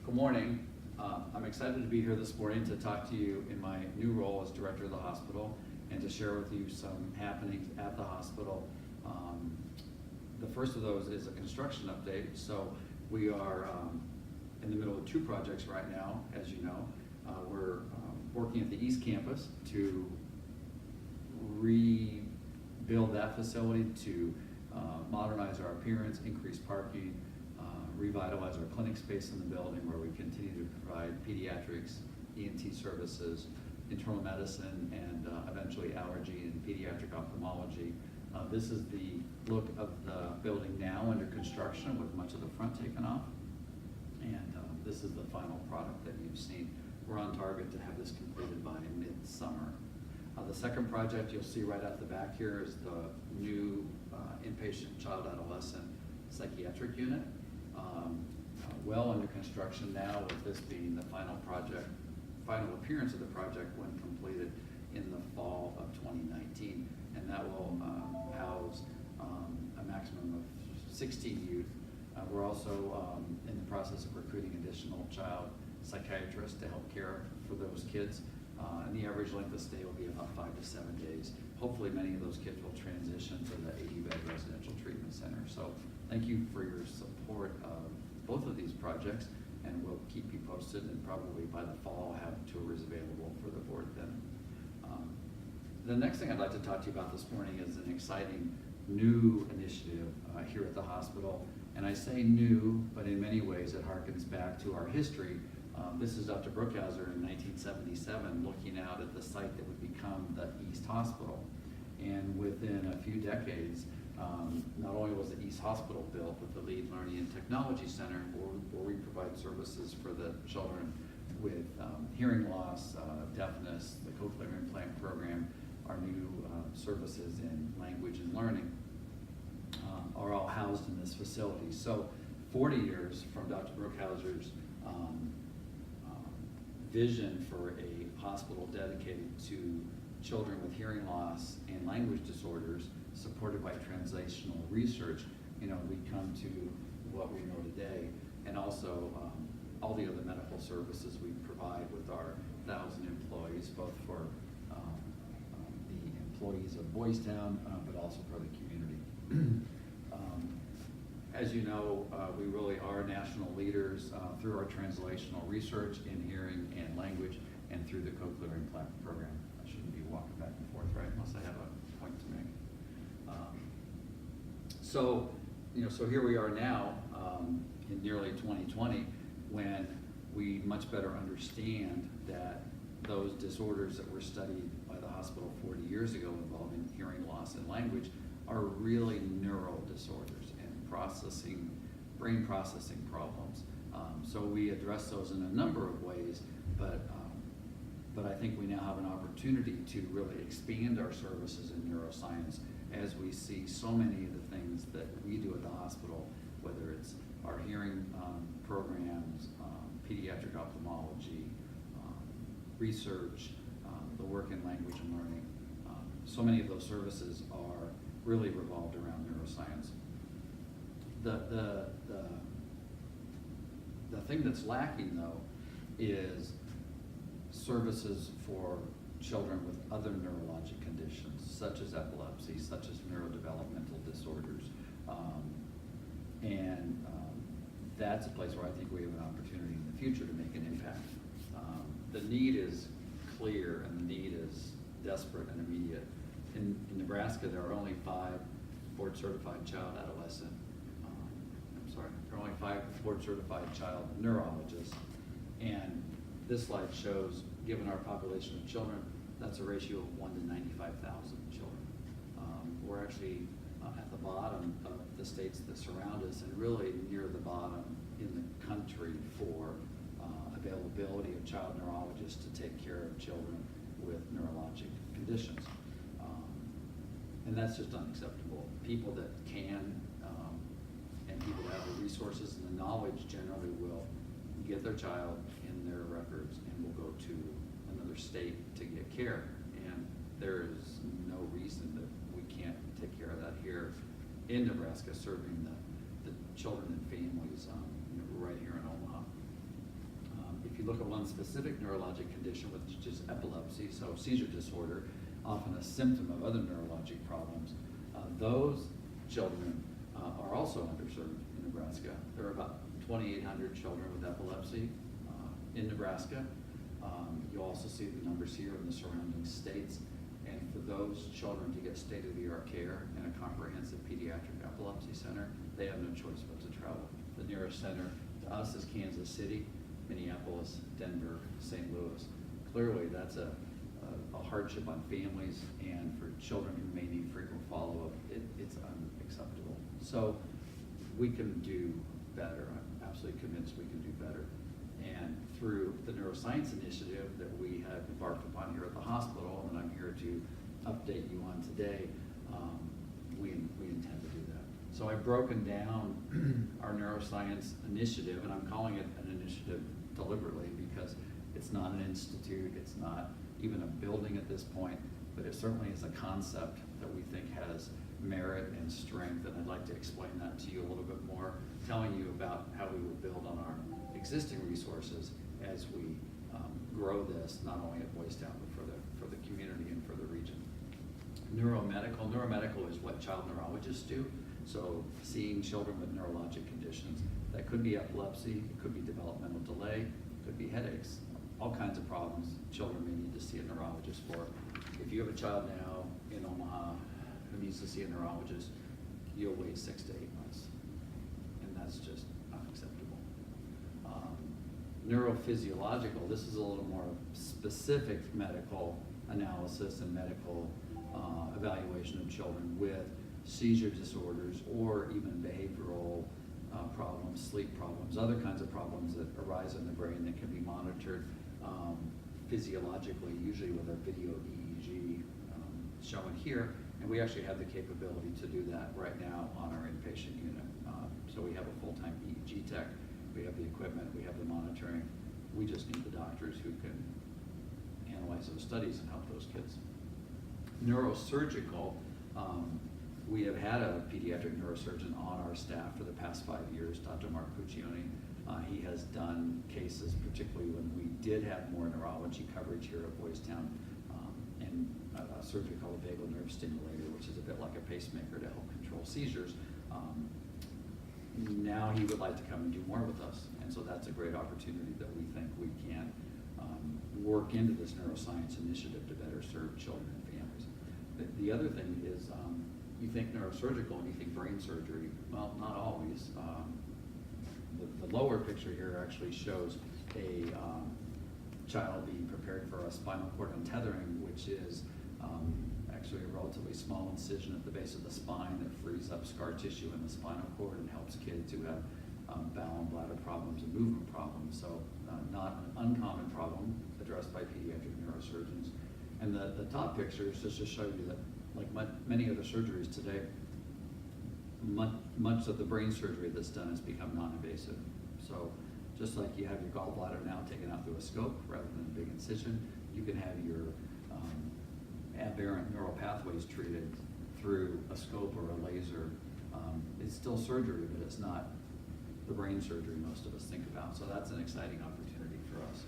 Good morning. I'm excited to be here this morning to talk to you in my new role as director of the hospital and to share with you some happenings at the hospital. The first of those is a construction update. So we are in the middle of two projects right now, as you know. We're working at the East Campus to rebuild that facility to modernize our appearance, increase parking, revitalize our clinic space in the building where we continue to provide pediatrics, ENT services, internal medicine, and eventually allergy and pediatric ophthalmology. This is the look of the building now under construction with much of the front taken off. And this is the final product that you've seen. We're on target to have this completed by midsummer. The second project you'll see right at the back here is the new inpatient child-adolescent psychiatric unit. Well under construction now, with this being the final appearance of the project when completed in the fall of 2019. And that will house a maximum of 16 youth. We're also in the process of recruiting additional child psychiatrists to help care for those kids. And the average length of stay will be about 5 to 7 days. Hopefully many of those kids will transition to the 80-bed residential treatment center. So thank you for your support of both of these projects, and we'll keep you posted, and probably by the fall have tours available for the board then. The next thing I'd like to talk to you about this morning is an exciting new initiative here at the hospital. And I say new, but in many ways it harkens back to our history. This is Dr. Brookhauser in 1977 looking out at the site that would become the East Hospital. And within a few decades, not only was the East Hospital built with the Lead Learning and Technology Center, where we provide services for the children with hearing loss, deafness, the cochlear implant program, our new services in language and learning are all housed in this facility. So 40 years from Dr. Brookhauser's vision for a hospital dedicated to children with hearing loss and language disorders, supported by translational research, we come to what we know today, and also all the other medical services we provide with our 1,000 employees, both for the employees of Boys Town, but also for the community. As you know, we really are national leaders through our translational research in hearing and language, and through the cochlear implant program. I shouldn't be walking back and forth, right, unless I have a point to make. So here we are now in nearly 2020, when we much better understand that those disorders that were studied by the hospital 40 years ago involving hearing loss and language are really neural disorders and brain processing problems. So we address those in a number of ways, but I think we now have an opportunity to really expand our services in neuroscience as we see so many of the things that we do at the hospital, whether it's our hearing programs, pediatric ophthalmology, research, the work in language and learning. So many of those services are really revolved around neuroscience. The thing that's lacking, though, is services for children with other neurologic conditions, such as epilepsy, such as neurodevelopmental disorders. That's a place where I think we have an opportunity in the future to make an impact. The need is clear, and the need is desperate and immediate. In Nebraska, there are only 5 board-certified child-adolescent, there are only 5 board-certified child neurologists. And this slide shows, given our population of children, that's a ratio of 1 to 95,000 children. We're actually at the bottom of the states that surround us, and really near the bottom in the country for availability of child neurologists to take care of children with neurologic conditions. And that's just unacceptable. People that can, and people that have the resources and the knowledge generally will get their child in their records and will go to another state to get care. And there is no reason that we can't take care of that here in Nebraska, serving the children and families right here in Omaha. look at one specific neurologic condition, which is epilepsy, so seizure disorder, often a symptom of other neurologic problems, those children are also underserved in Nebraska. There are about 2,800 children with epilepsy in Nebraska. You'll also see the numbers here in the surrounding states. And for those children to get state-of-the-art care in a comprehensive pediatric epilepsy center, they have no choice but to travel. The nearest center to us is Kansas City, Minneapolis, Denver, St. Louis. Clearly, that's a hardship on families, and for children who may need frequent follow-up, it's unacceptable. So we can do better. I'm absolutely convinced we can do better. And through the neuroscience initiative that we have embarked upon here at the hospital, and I'm here to update you on today, we intend to do that. So I've broken down our neuroscience initiative, and I'm calling it an initiative deliberately because it's not an institute, it's not even a building at this point, but it certainly is a concept that we think has merit and strength, and I'd like to explain that to you a little bit more, telling you about how we will build on our existing resources as we grow this, not only at Boys Town, but for the community and for the region. Neuromedical is what child neurologists do. So seeing children with neurologic conditions, that could be epilepsy, it could be developmental delay, it could be headaches, all kinds of problems children may need to see a neurologist for. If you have a child now in Omaha who needs to see a neurologist, you'll wait 6 to 8 months, and that's just unacceptable. Neurophysiological, this is a little more specific medical analysis and medical evaluation of children with seizure disorders or even behavioral problems, sleep problems, other kinds of problems that arise in the brain that can be monitored physiologically, usually with our video EEG shown here. And we actually have the capability to do that right now on our inpatient unit. So we have a full-time EEG tech, we have the equipment, we have the monitoring. We just need the doctors who can analyze those studies and help those kids. Neurosurgical, we have had a pediatric neurosurgeon on our staff for the past 5 years, Dr. Mark Puccioni. He has done cases, particularly when we did have more neurology coverage here at Boys Town, and a surgery called a vagal nerve stimulator, which is a bit like a pacemaker to help control seizures. Now he would like to come and do more with us, and so that's a great opportunity that we think we can work into this neuroscience initiative to better serve children and families. The other thing is, you think neurosurgical and you think brain surgery. Well, not always. The lower picture here actually shows a child being prepared for a spinal cord untethering, which is actually a relatively small incision at the base of the spine that frees up scar tissue in the spinal cord and helps kids who have bowel and bladder problems and movement problems. So not an uncommon problem addressed by pediatric neurosurgeons. And the top picture is just to show you that, like many other surgeries today, much of the brain surgery that's done has become non-invasive. So just like you have your gallbladder now taken out through a scope rather than a big incision, you can have your aberrant neural pathways treated through a scope or a laser. It's still surgery, but it's not the brain surgery most of us think about. So that's an exciting opportunity for us.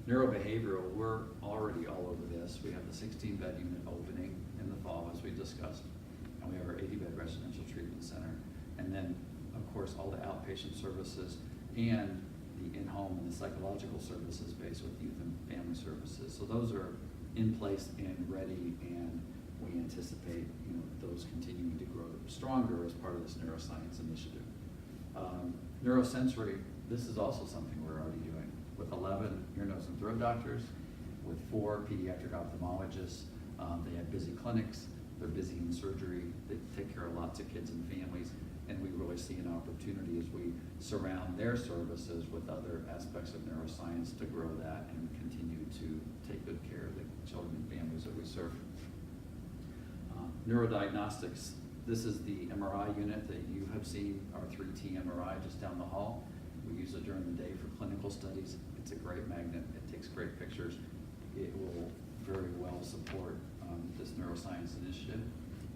Neurobehavioral, we're already all over this. We have the 16-bed unit opening in the fall, as we discussed, and we have our 80-bed residential treatment center. And then, of course, all the outpatient services and the in-home and the psychological services based with youth and family services. So those are in place and ready, and we anticipate those continuing to grow stronger as part of this neuroscience initiative. Neurosensory, this is also something we're already doing with 11 ear, nose, and throat doctors, with 4 pediatric ophthalmologists. They have busy clinics, they're busy in surgery, they take care of lots of kids and families, and we really see an opportunity as we surround their services with other aspects of neuroscience to grow that and continue to take good care of the children and families that we serve. Neurodiagnostics, this is the MRI unit that you have seen, our 3T MRI just down the hall. We use it during the day for clinical studies. It's a great magnet, it takes great pictures. It will very well support this neuroscience initiative.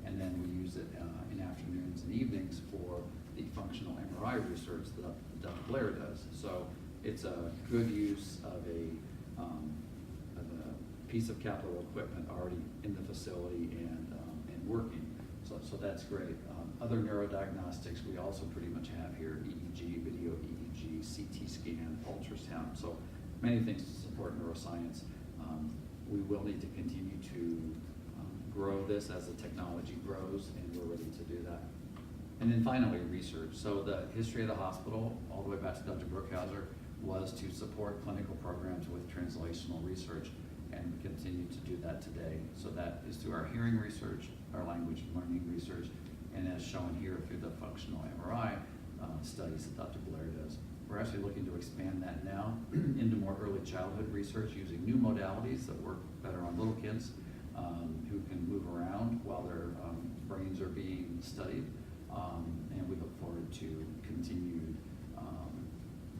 And then we use it in afternoons and evenings for the functional MRI research that Dr. Blair does. So it's a good use of a piece of capital equipment already in the facility and working. So that's great. Other neurodiagnostics we also pretty much have here: EEG, video EEG, CT scan, ultrasound. So many things to support neuroscience. We will need to continue to grow this as the technology grows, and we're ready to do that. And then finally, research. So the history of the hospital, all the way back to Dr. Brookhauser, was to support clinical programs with translational research, and we continue to do that today. So that is through our hearing research, our language learning research, and as shown here through the functional MRI studies that Dr. Blair does. We're actually looking to expand that now into more early childhood research using new modalities that work better on little kids who can move around while their brains are being studied. And we look forward to continued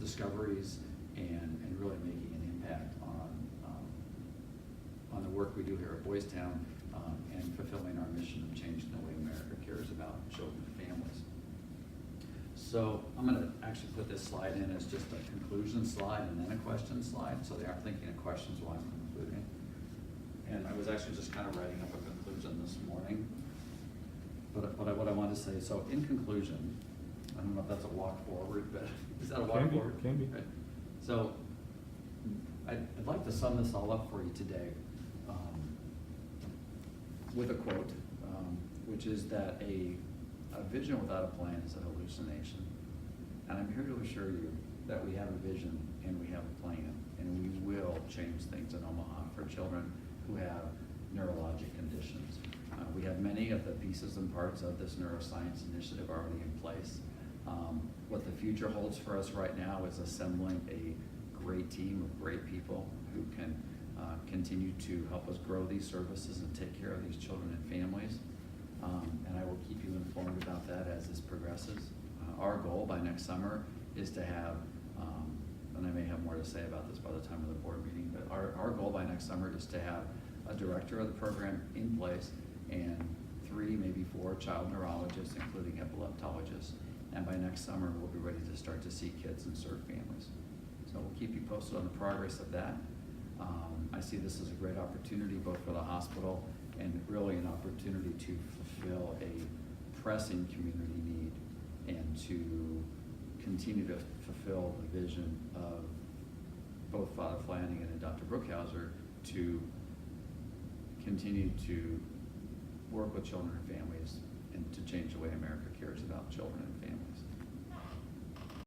discoveries and really making an impact on the work we do here at Boys Town and fulfilling our mission of changing the way America cares about children and families. So I'm going to actually put this slide in as just a conclusion slide and then a question slide, so they aren't thinking of questions while I'm concluding. And I was actually just kind of writing up a conclusion this morning. But what I want to say, so in conclusion, I don't know if that's a walk forward, but is that a walk forward? Can be. Right. So I'd like to sum this all up for you today with a quote, which is that a vision without a plan is a hallucination. And I'm here to assure you that we have a vision and we have a plan, and we will change things in Omaha for children who have neurologic conditions. We have many of the pieces and parts of this neuroscience initiative already in place. What the future holds for us right now is assembling a great team of great people who can continue to help us grow these services and take care of these children and families. And I will keep you informed about that as this progresses. Our goal by next summer is to have, and I may have more to say about this by the time of the board meeting, but our goal by next summer is to have a director of the program in place and 3, maybe 4 child neurologists, including epileptologists. And by next summer, we'll be ready to start to see kids and serve families. So we'll keep you posted on the progress of that. I see this as a great opportunity both for the hospital and really an opportunity to fulfill a pressing community need and to continue to fulfill the vision of both Father Flanagan and Dr. Brookhauser to continue to work with children and families and to change the way America cares about children and families.